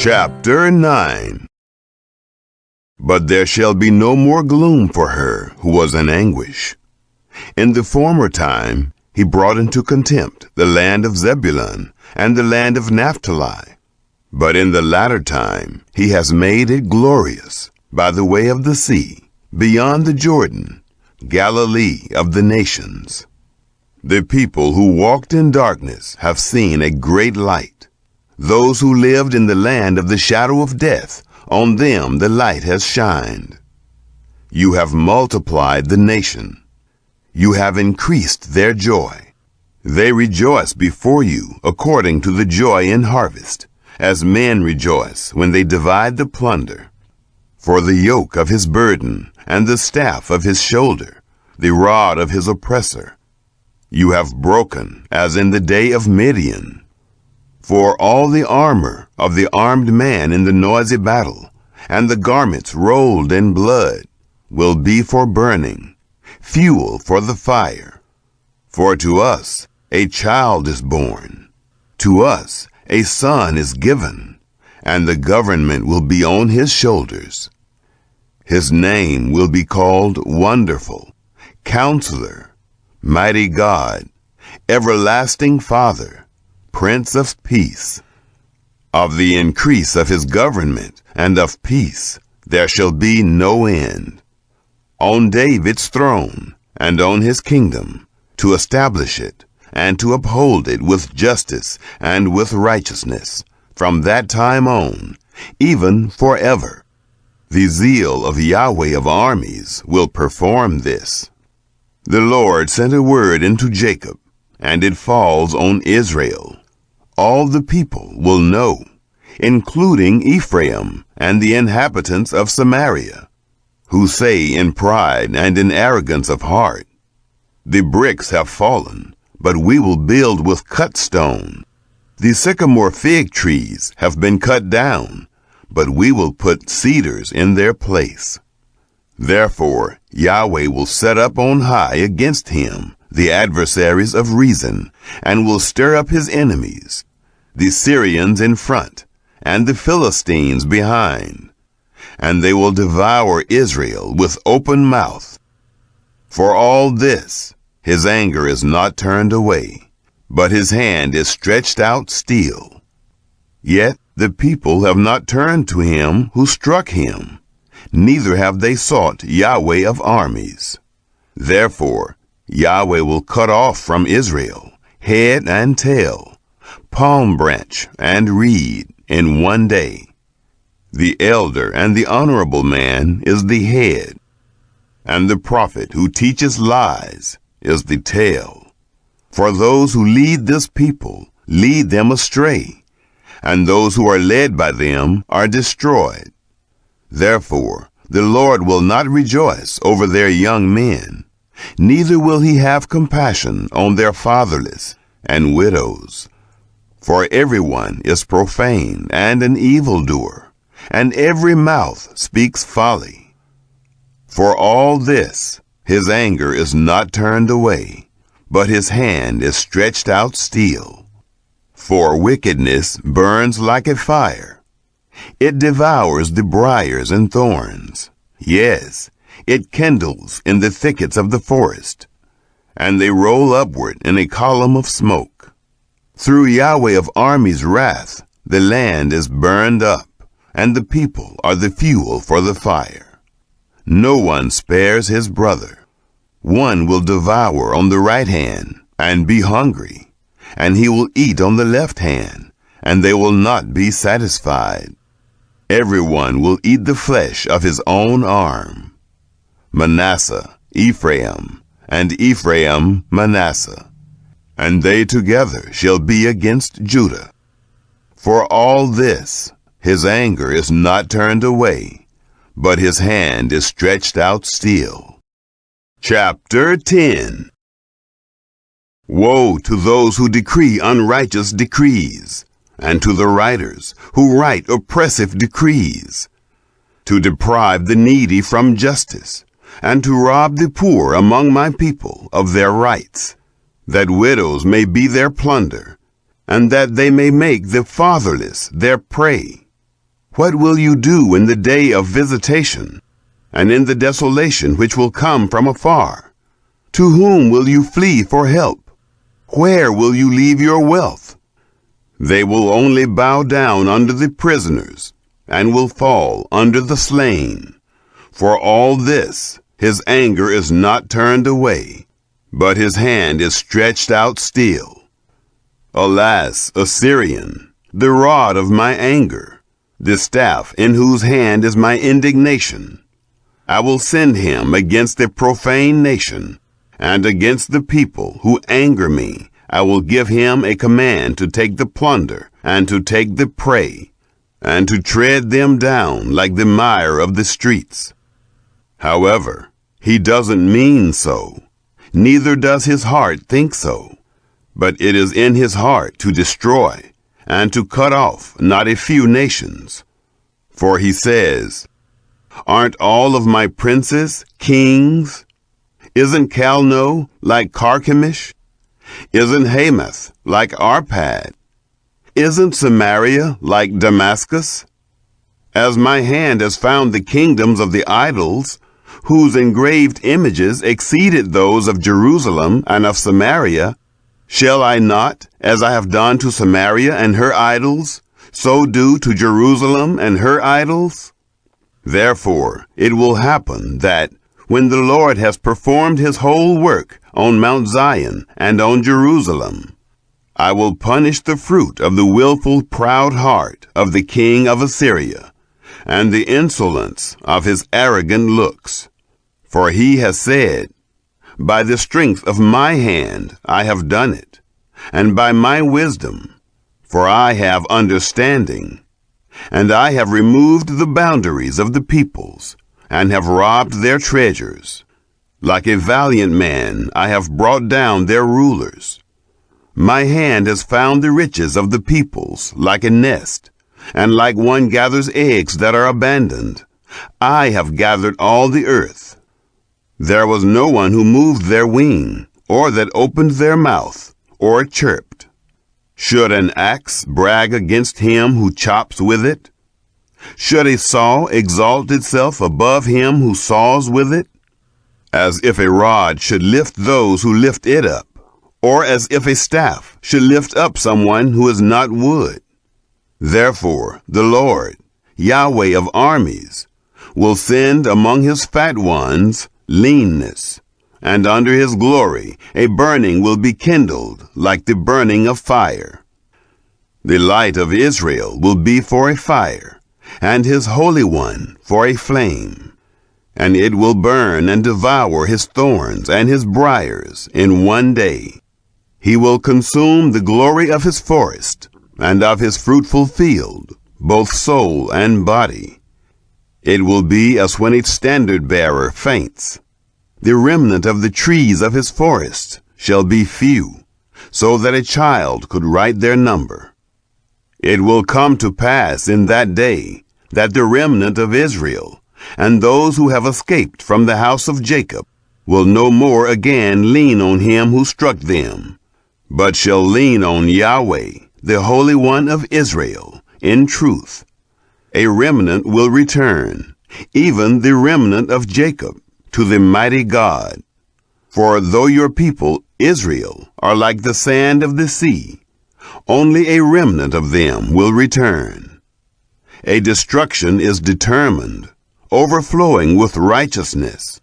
Chapter 9. But there shall be no more gloom for her who was in anguish. In the former time he brought into contempt the land of Zebulun and the land of Naphtali. But in the latter time he has made it glorious by the way of the sea, beyond the Jordan, Galilee of the nations. The people who walked in darkness have seen a great light. Those who lived in the land of the shadow of death, on them the light has shined. You have multiplied the nation. You have increased their joy. They rejoice before you according to the joy in harvest, as men rejoice when they divide the plunder. For the yoke of his burden and the staff of his shoulder, the rod of his oppressor, you have broken as in the day of Midian. For all the armor of the armed man in the noisy battle, and the garments rolled in blood, will be for burning, fuel for the fire. For to us a child is born, to us a son is given, and the government will be on his shoulders. His name will be called Wonderful, Counselor, Mighty God, Everlasting Father, Prince of Peace. Of the increase of his government and of peace there shall be no end. On David's throne and on his kingdom, to establish it and to uphold it with justice and with righteousness, from that time on, even forever. The zeal of Yahweh of armies will perform this. The Lord sent a word into Jacob, and it falls on Israel. All the people will know, including Ephraim and the inhabitants of Samaria, who say in pride and in arrogance of heart, the bricks have fallen, but we will build with cut stone. The sycamore fig trees have been cut down, but we will put cedars in their place. Therefore Yahweh will set up on high against him the adversaries of reason, and will stir up his enemies, the Syrians in front, and the Philistines behind, and they will devour Israel with open mouth. For all this, his anger is not turned away, but his hand is stretched out still. Yet the people have not turned to him who struck him, neither have they sought Yahweh of armies. Therefore Yahweh will cut off from Israel head and tail, palm branch and reed in one day. The elder and the honorable man is the head, and the prophet who teaches lies is the tail. For those who lead this people lead them astray, and those who are led by them are destroyed. Therefore the Lord will not rejoice over their young men, neither will he have compassion on their fatherless and widows. For everyone is profane and an evildoer, and every mouth speaks folly. For all this his anger is not turned away, but his hand is stretched out still. For wickedness burns like a fire. It devours the briars and thorns. Yes, it kindles in the thickets of the forest, and they roll upward in a column of smoke. Through Yahweh of armies' wrath, the land is burned up, and the people are the fuel for the fire. No one spares his brother. One will devour on the right hand and be hungry, and he will eat on the left hand, and they will not be satisfied. Everyone will eat the flesh of his own arm. Manasseh, Ephraim, and Ephraim, Manasseh, and they together shall be against Judah. For all this, his anger is not turned away, but his hand is stretched out still. Chapter 10. Woe to those who decree unrighteous decrees, and to the writers who write oppressive decrees, to deprive the needy from justice, and to rob the poor among my people of their rights, that widows may be their plunder, and that they may make the fatherless their prey. What will you do in the day of visitation, and in the desolation which will come from afar? To whom will you flee for help? Where will you leave your wealth? They will only bow down under the prisoners, and will fall under the slain. For all this, his anger is not turned away, but his hand is stretched out still. Alas, Assyrian, the rod of my anger, the staff in whose hand is my indignation. I will send him against the profane nation, and against the people who anger me. I will give him a command to take the plunder, and to take the prey, and to tread them down like the mire of the streets. However, he doesn't mean so, neither does his heart think so, but it is in his heart to destroy, and to cut off not a few nations. For he says, aren't all of my princes kings? Isn't Calno like Carchemish? Isn't Hamath like Arpad? Isn't Samaria like Damascus? As my hand has found the kingdoms of the idols, whose engraved images exceeded those of Jerusalem and of Samaria, shall I not, as I have done to Samaria and her idols, so do to Jerusalem and her idols? Therefore it will happen that, when the Lord has performed his whole work on Mount Zion and on Jerusalem, I will punish the fruit of the willful proud heart of the king of Assyria, and the insolence of his arrogant looks. For he has said, by the strength of my hand I have done it, and by my wisdom, for I have understanding, and I have removed the boundaries of the peoples, and have robbed their treasures. Like a valiant man I have brought down their rulers. My hand has found the riches of the peoples like a nest, and like one gathers eggs that are abandoned. I have gathered all the earth. There was no one who moved their wing, or that opened their mouth, or chirped. Should an axe brag against him who chops with it? Should a saw exalt itself above him who saws with it? As if a rod should lift those who lift it up, or as if a staff should lift up someone who is not wood. Therefore the Lord, Yahweh of armies, will send among his fat ones leanness, and under his glory a burning will be kindled like the burning of fire. The light of Israel will be for a fire, and his Holy One for a flame, and it will burn and devour his thorns and his briars in one day. He will consume the glory of his forest and of his fruitful field, both soul and body. It will be as when a standard-bearer faints. The remnant of the trees of his forest shall be few, so that a child could write their number. It will come to pass in that day that the remnant of Israel and those who have escaped from the house of Jacob will no more again lean on him who struck them, but shall lean on Yahweh, the Holy One of Israel, in truth. A remnant will return, even the remnant of Jacob, to the mighty God. For though your people, Israel, are like the sand of the sea, only a remnant of them will return. A destruction is determined, overflowing with righteousness.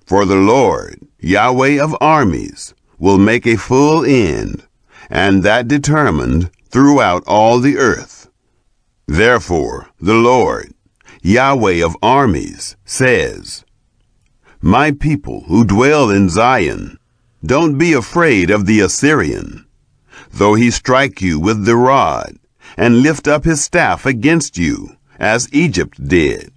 For the Lord, Yahweh of armies, will make a full end, and that determined throughout all the earth. Therefore the Lord, Yahweh of armies, says, my people who dwell in Zion, don't be afraid of the Assyrian, though he strike you with the rod, and lift up his staff against you, as Egypt did.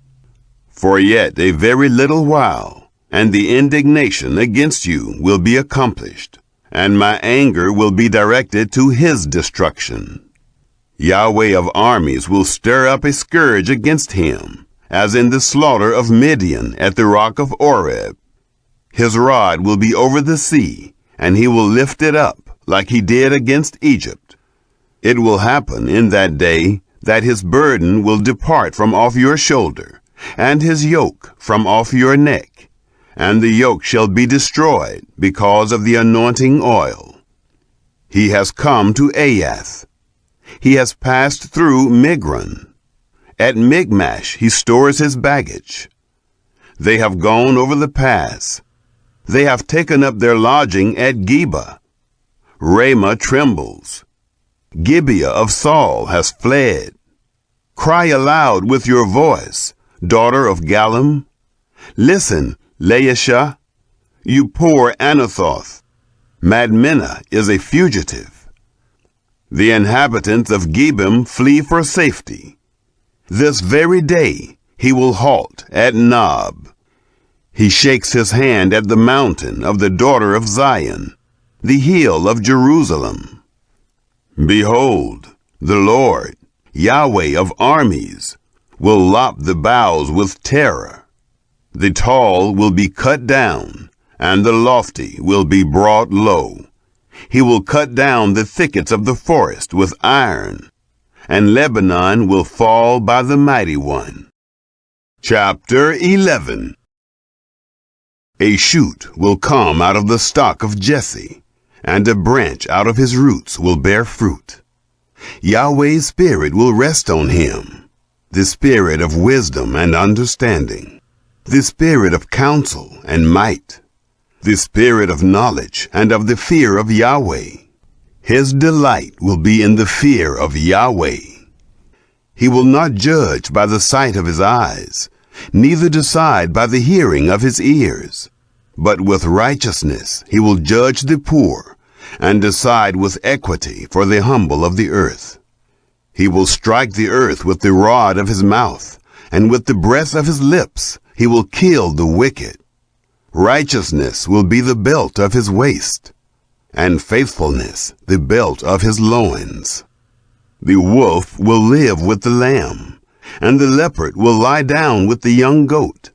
For yet a very little while, and the indignation against you will be accomplished, and my anger will be directed to his destruction. Yahweh of armies will stir up a scourge against him, as in the slaughter of Midian at the rock of Oreb. His rod will be over the sea, and he will lift it up, like he did against Egypt. It will happen in that day that his burden will depart from off your shoulder, and his yoke from off your neck, and the yoke shall be destroyed because of the anointing oil. He has come to Ayath. He has passed through Migron. At Michmash he stores his baggage. They have gone over the pass. They have taken up their lodging at Geba. Ramah trembles. Gibeah of Saul has fled. Cry aloud with your voice, daughter of Gallim. Listen, Laishah, you poor Anathoth. Madmenah is a fugitive. The inhabitants of Gebim flee for safety. This very day he will halt at Nob. He shakes his hand at the mountain of the daughter of Zion, the hill of Jerusalem. Behold, the Lord, Yahweh of armies, will lop the boughs with terror. The tall will be cut down, and the lofty will be brought low. He will cut down the thickets of the forest with iron, and Lebanon will fall by the mighty one. Chapter 11. A shoot will come out of the stock of Jesse, and a branch out of his roots will bear fruit. Yahweh's spirit will rest on him, the spirit of wisdom and understanding, the spirit of counsel and might, the spirit of knowledge and of the fear of Yahweh. His delight will be in the fear of Yahweh. He will not judge by the sight of his eyes, neither decide by the hearing of his ears. But with righteousness he will judge the poor, and decide with equity for the humble of the earth. He will strike the earth with the rod of his mouth, and with the breath of his lips he will kill the wicked. Righteousness will be the belt of his waist, and faithfulness the belt of his loins. The wolf will live with the lamb, and the leopard will lie down with the young goat,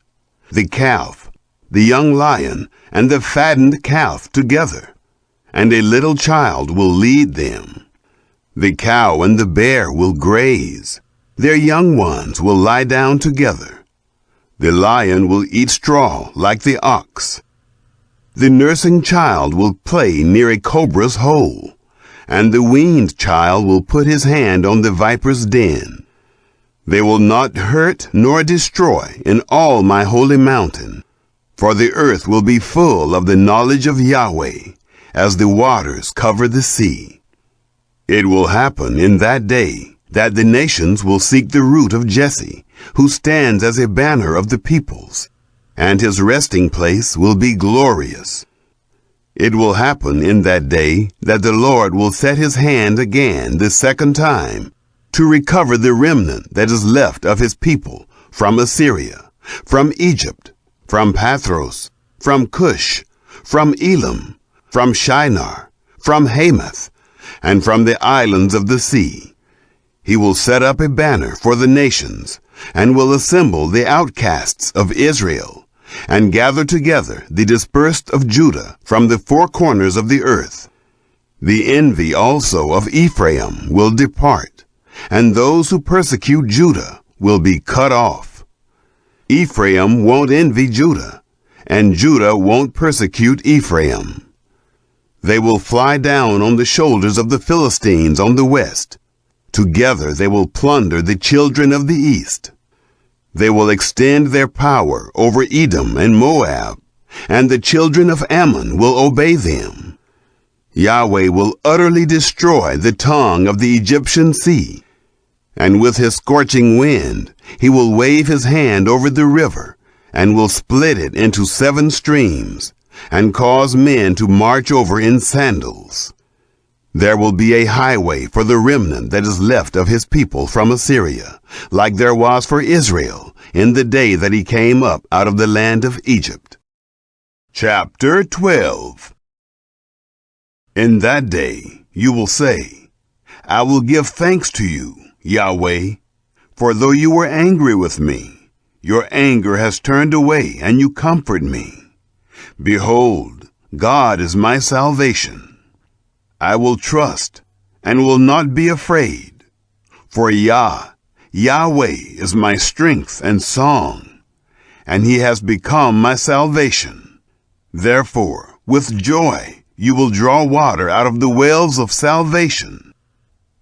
the calf, the young lion, and the fattened calf together, and a little child will lead them. The cow and the bear will graze, their young ones will lie down together. The lion will eat straw like the ox. The nursing child will play near a cobra's hole, and the weaned child will put his hand on the viper's den. They will not hurt nor destroy in all my holy mountain, for the earth will be full of the knowledge of Yahweh, as the waters cover the sea. It will happen in that day that the nations will seek the root of Jesse, who stands as a banner of the peoples, and his resting place will be glorious. It will happen in that day that the Lord will set his hand again the second time to recover the remnant that is left of his people from Assyria, from Egypt, from Pathros, from Cush, from Elam, from Shinar, from Hamath, and from the islands of the sea. He will set up a banner for the nations, and will assemble the outcasts of Israel, and gather together the dispersed of Judah from the four corners of the earth. The envy also of Ephraim will depart, and those who persecute Judah will be cut off. Ephraim won't envy Judah, and Judah won't persecute Ephraim. They will fly down on the shoulders of the Philistines on the west. Together they will plunder the children of the east. They will extend their power over Edom and Moab, and the children of Ammon will obey them. Yahweh will utterly destroy the tongue of the Egyptian sea, and with his scorching wind he will wave his hand over the river, and will split it into 7 streams, and cause men to march over in sandals. There will be a highway for the remnant that is left of his people from Assyria, like there was for Israel in the day that he came up out of the land of Egypt. Chapter 12. In that day you will say, I will give thanks to you, Yahweh, for though you were angry with me, your anger has turned away, and you comfort me. Behold, God is my salvation. I will trust and will not be afraid, For Yahweh is my strength and song, and he has become my salvation. Therefore, with joy you will draw water out of the wells of salvation.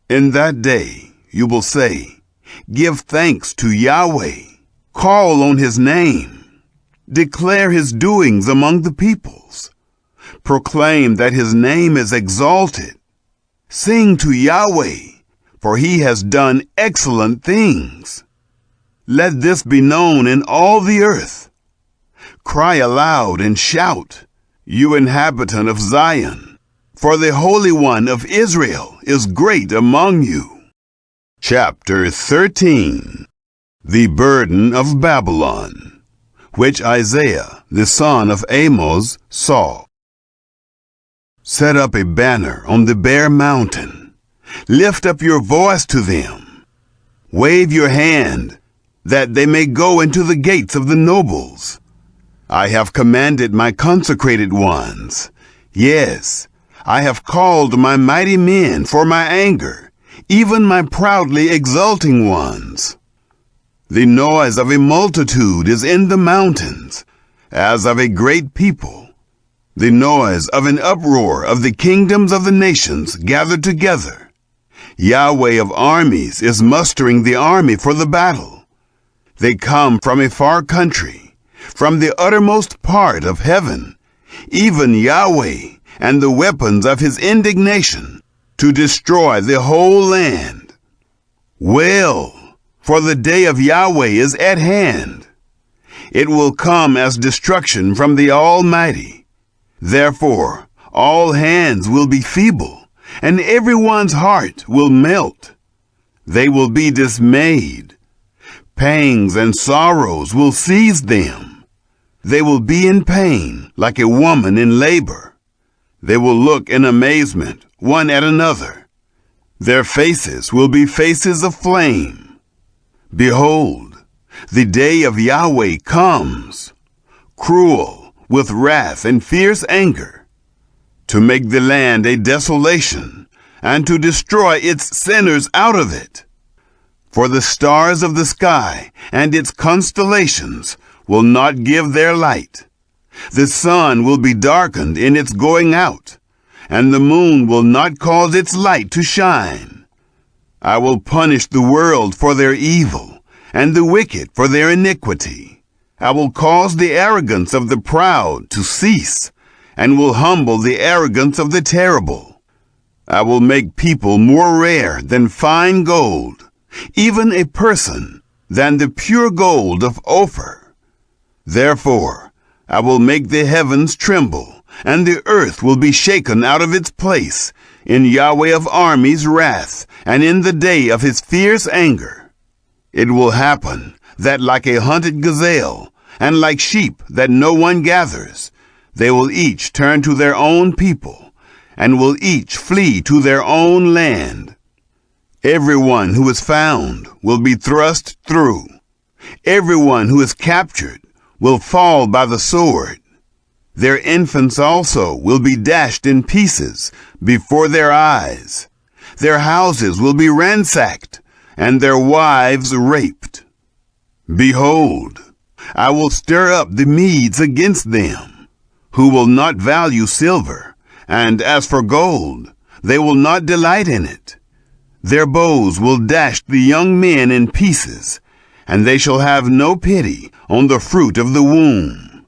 In that day you will say, give thanks to Yahweh, call on his name, declare his doings among the peoples, proclaim that his name is exalted. Sing to Yahweh, for he has done excellent things. Let this be known in all the earth. Cry aloud and shout, you inhabitant of Zion, for the Holy One of Israel is great among you. Chapter 13. The burden of Babylon, which Isaiah the son of Amoz saw. Set up a banner on the bare mountain. Lift up your voice to them. Wave your hand, that they may go into the gates of the nobles. I have commanded my consecrated ones. Yes, I have called my mighty men for my anger, even my proudly exulting ones. The noise of a multitude is in the mountains, as of a great people. The noise of an uproar of the kingdoms of the nations gathered together. Yahweh of armies is mustering the army for the battle. They come from a far country, from the uttermost part of heaven, even Yahweh and the weapons of his indignation, to destroy the whole land. Well, for the day of Yahweh is at hand. It will come as destruction from the Almighty. Therefore, all hands will be feeble, and everyone's heart will melt. They will be dismayed. Pangs and sorrows will seize them. They will be in pain like a woman in labor. They will look in amazement one at another. Their faces will be faces of flame. Behold, the day of Yahweh comes, cruel, with wrath and fierce anger, to make the land a desolation, and to destroy its sinners out of it. For the stars of the sky and its constellations will not give their light. The sun will be darkened in its going out, and the moon will not cause its light to shine. I will punish the world for their evil, and the wicked for their iniquity. I will cause the arrogance of the proud to cease, and will humble the arrogance of the terrible. I will make people more rare than fine gold, even a person than the pure gold of Ophir. Therefore, I will make the heavens tremble, and the earth will be shaken out of its place, in Yahweh of armies' wrath, and in the day of his fierce anger. It will happen that like a hunted gazelle, and like sheep that no one gathers, they will each turn to their own people, and will each flee to their own land. Everyone who is found will be thrust through. Everyone who is captured will fall by the sword. Their infants also will be dashed in pieces before their eyes. Their houses will be ransacked, and their wives raped. Behold, I will stir up the Medes against them, who will not value silver, and as for gold, they will not delight in it. Their bows will dash the young men in pieces, and they shall have no pity on the fruit of the womb.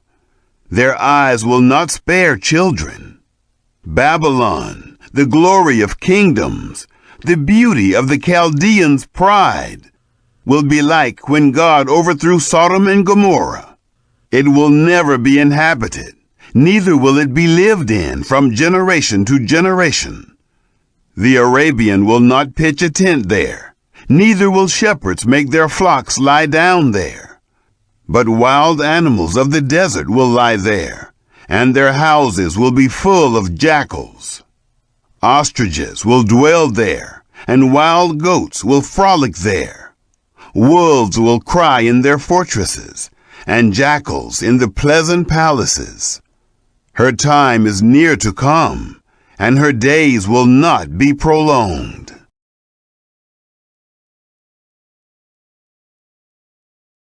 Their eyes will not spare children. Babylon, the glory of kingdoms, the beauty of the Chaldeans' pride, will be like when God overthrew Sodom and Gomorrah. It will never be inhabited, neither will it be lived in from generation to generation. The Arabian will not pitch a tent there, neither will shepherds make their flocks lie down there. But wild animals of the desert will lie there, and their houses will be full of jackals. Ostriches will dwell there, and wild goats will frolic there. Wolves will cry in their fortresses, and jackals in the pleasant palaces. Her time is near to come, and her days will not be prolonged.